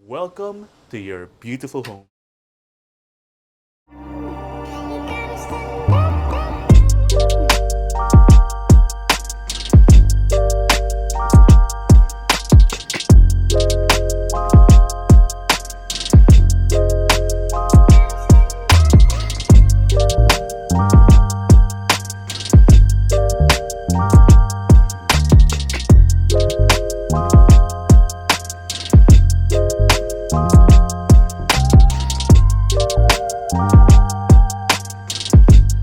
Welcome to your beautiful home.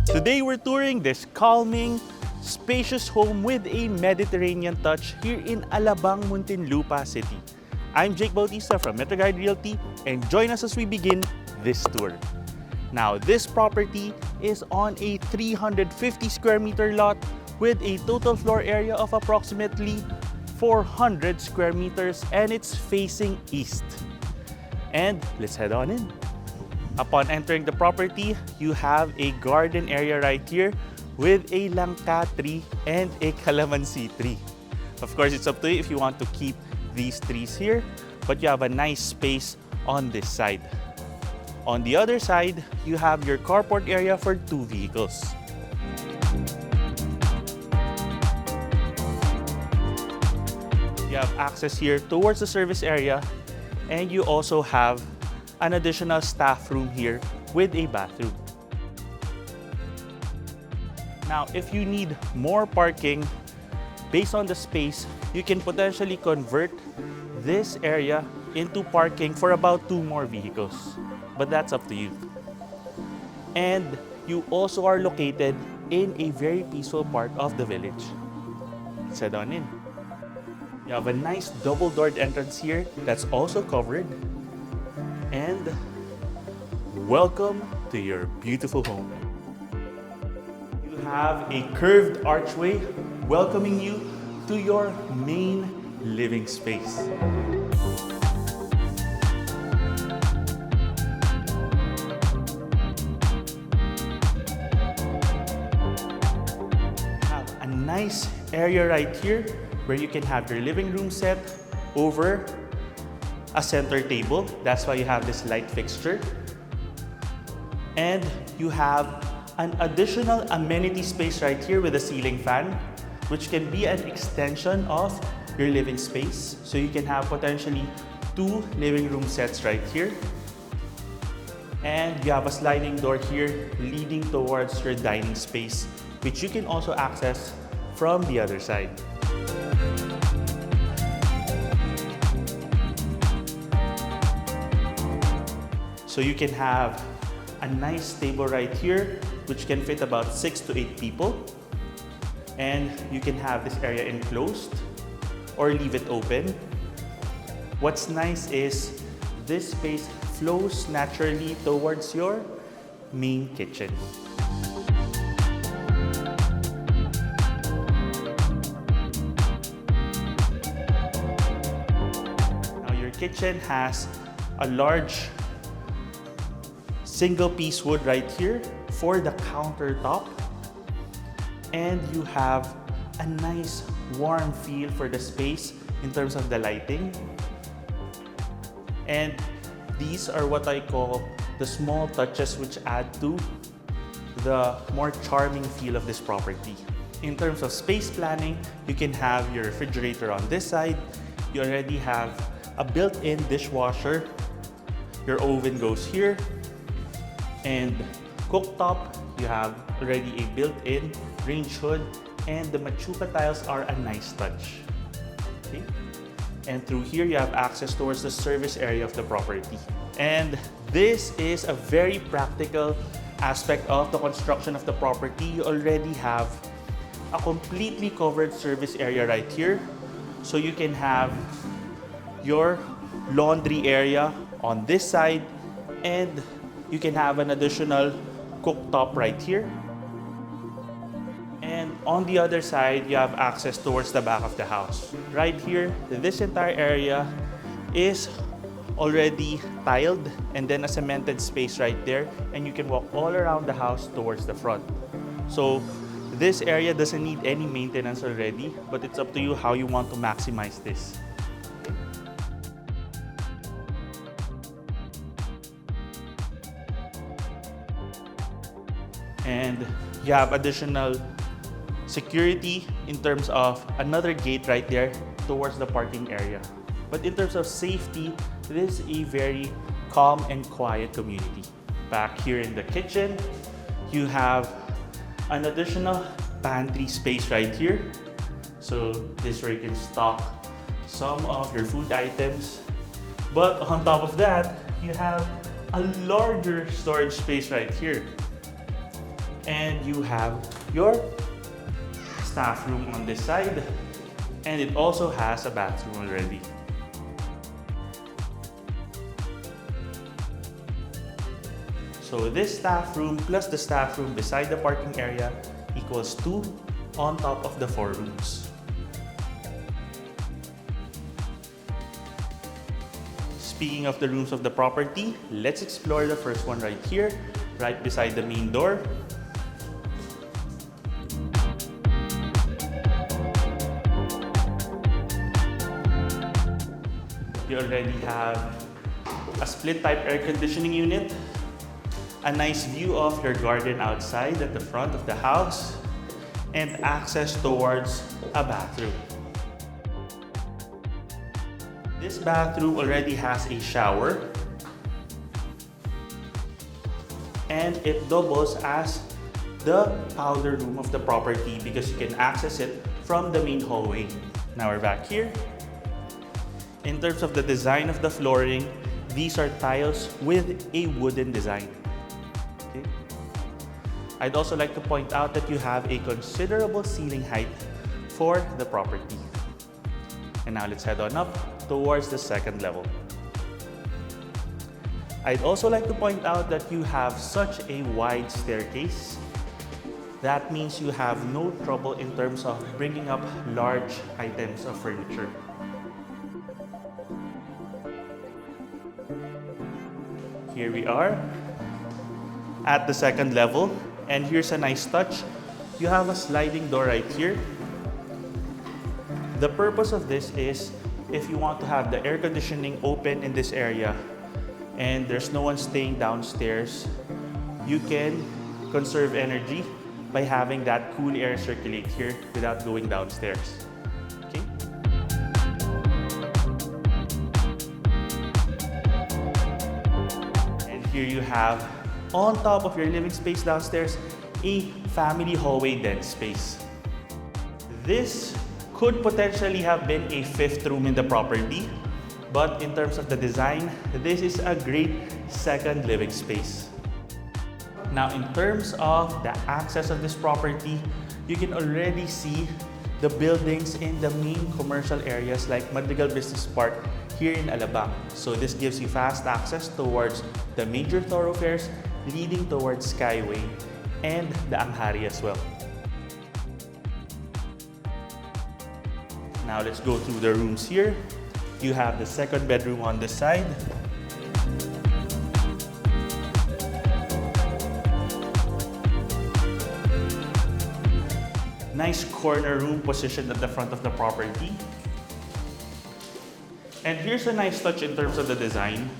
Today we're touring this calming, spacious home with a Mediterranean touch here in Alabang, Muntinlupa City. I'm Jake Bautista from MetroGuide Realty, and join us as we begin this tour. Now, this property is on a 350 square meter lot with a total floor area of approximately 400 square meters, and it's facing east. And let's head on in. Upon entering the property, you have a garden area right here with a langka tree and a calamansi tree. Of course, it's up to you if you want to keep these trees here, but you have a nice space on this side. On the other side, you have your carport area for 2 vehicles. You have access here towards the service area, and you also have an additional staff room here with a bathroom. Now, if you need more parking based on the space, you can potentially convert this area into parking for about 2 more vehicles, but that's up to you. And you also are located in a very peaceful part of the village. Let's head on in. You have a nice double-doored entrance here that's also covered. And welcome to your beautiful home. You have a curved archway welcoming you to your main living space. You have a nice area right here where you can have your living room set over a center table. That's why you have this light fixture. And you have an additional amenity space right here with a ceiling fan, which can be an extension of your living space. So you can have potentially 2 living room sets right here. And you have a sliding door here leading towards your dining space, which you can also access from the other side. So you can have a nice table right here, which can fit about 6 to 8 people. And you can have this area enclosed or leave it open. What's nice is this space flows naturally towards your main kitchen. Now your kitchen has a large single-piece wood right here for the countertop, and you have a nice warm feel for the space in terms of the lighting. And these are what I call the small touches which add to the more charming feel of this property. In terms of space planning, you can have your refrigerator on this side. You already have a built-in dishwasher. Your oven goes here. And cooktop, you have already a built-in range hood, and the machuca tiles are a nice touch. Okay? And through here, you have access towards the service area of the property. And this is a very practical aspect of the construction of the property. You already have a completely covered service area right here. So you can have your laundry area on this side, and you can have an additional cooktop right here. And on the other side, you have access towards the back of the house. Right here, this entire area is already tiled and then a cemented space right there. And you can walk all around the house towards the front. So this area doesn't need any maintenance already, but it's up to you how you want to maximize this. And you have additional security in terms of another gate right there towards the parking area. But in terms of safety, this is a very calm and quiet community. Back here in the kitchen, you have an additional pantry space right here. So this is where you can stock some of your food items. But on top of that, you have a larger storage space right here. And you have your staff room on this side. And it also has a bathroom already. So this staff room plus the staff room beside the parking area equals 2 on top of the 4 rooms. Speaking of the rooms of the property, let's explore the first one right here, right beside the main door. You already have a split type air conditioning unit, a nice view of your garden outside at the front of the house, and access towards a bathroom. This bathroom already has a shower, and it doubles as the powder room of the property because you can access it from the main hallway. Now we're back here. In terms of the design of the flooring, these are tiles with a wooden design. Okay. I'd also like to point out that you have a considerable ceiling height for the property. And now let's head on up towards the second level. I'd also like to point out that you have such a wide staircase. That means you have no trouble in terms of bringing up large items of furniture. Here we are at the second level, and here's a nice touch. You have a sliding door right here. The purpose of this is if you want to have the air conditioning open in this area and there's no one staying downstairs, you can conserve energy by having that cool air circulate here without going downstairs. Okay? And here you have, on top of your living space downstairs, a family hallway den space. This could potentially have been a 5th room in the property, but in terms of the design, this is a great second living space. Now, in terms of the access of this property, you can already see the buildings in the main commercial areas like Madrigal Business Park here in Alabang. So this gives you fast access towards the major thoroughfares leading towards Skyway and the Anghari as well. Now let's go through the rooms here. You have the second bedroom on this side. Nice corner room positioned at the front of the property. And here's a nice touch in terms of the design.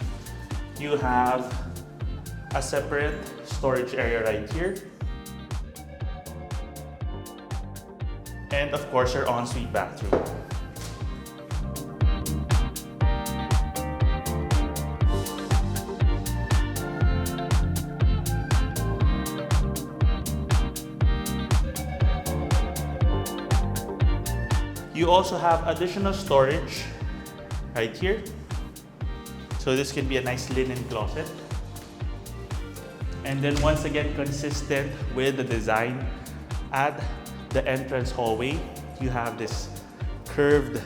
You have a separate storage area right here. And of course, your ensuite bathroom. You also have additional storage right here. So this can be a nice linen closet. And then once again, consistent with the design at the entrance hallway, you have this curved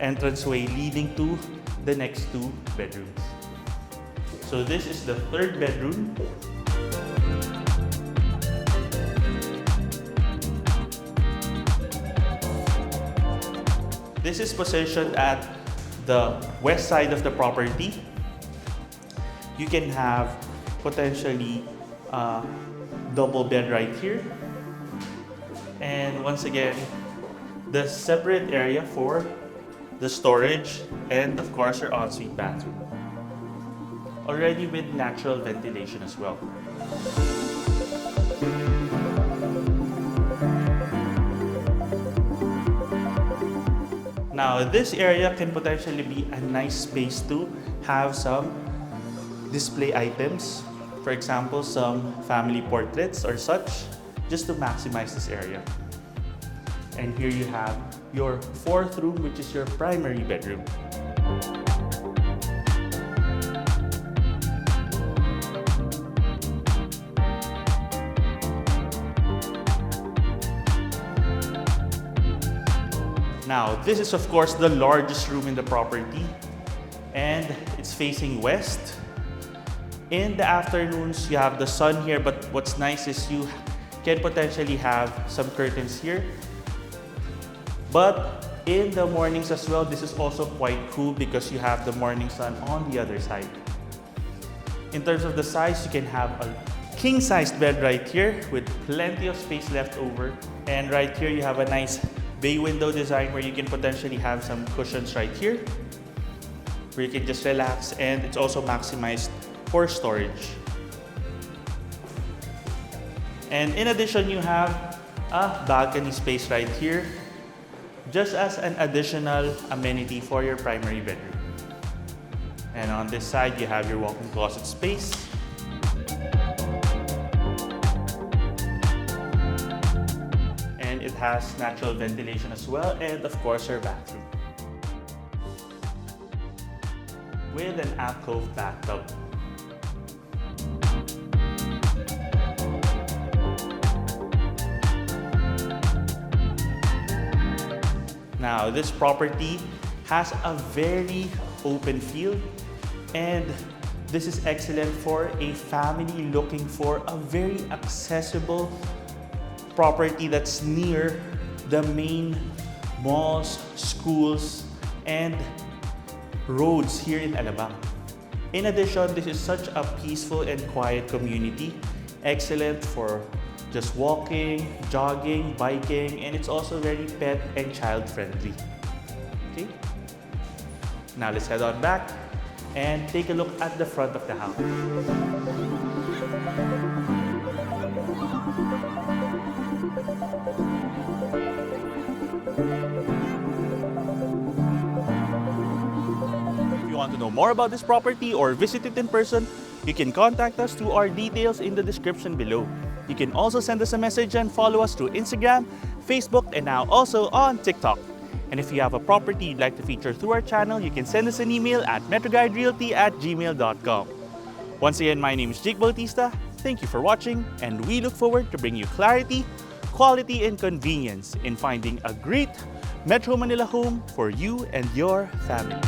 entranceway leading to the next 2 bedrooms. So this is the 3rd bedroom. This is positioned at the west side of the property. You can have potentially a double bed right here. And once again, the separate area for the storage and of course your ensuite bathroom. Already with natural ventilation as well. Now, this area can potentially be a nice space to have some display items. For example, some family portraits or such, just to maximize this area. And here you have your fourth room, which is your primary bedroom. Now, this is of course the largest room in the property, and it's facing west. In the afternoons, you have the sun here, but what's nice is you can potentially have some curtains here. But in the mornings as well, this is also quite cool because you have the morning sun on the other side. In terms of the size, you can have a king-sized bed right here with plenty of space left over. And right here, you have a nice bay window design where you can potentially have some cushions right here where you can just relax, and it's also maximized for storage. And in addition, you have a balcony space right here just as an additional amenity for your primary bedroom. And on this side, you have your walk-in closet space. It has natural ventilation as well, and of course your bathroom with an alcove bathtub. Now, this property has a very open feel, and this is excellent for a family looking for a very accessible property that's near the main malls, schools, and roads here in Alabang. In addition, this is such a peaceful and quiet community, excellent for just walking, jogging, biking, and it's also very pet and child friendly. Okay? Now let's head on back and take a look at the front of the house. If you want to know more about this property or visit it in person, you can contact us through our details in the description below. You can also send us a message and follow us through Instagram, Facebook, and now also on TikTok. And if you have a property you'd like to feature through our channel, you can send us an email at MetroGuideRealty@gmail.com. Once again, my name is Jake Bautista. Thank you for watching, and we look forward to bringing you clarity, quality, and convenience in finding a great Metro Manila home for you and your family.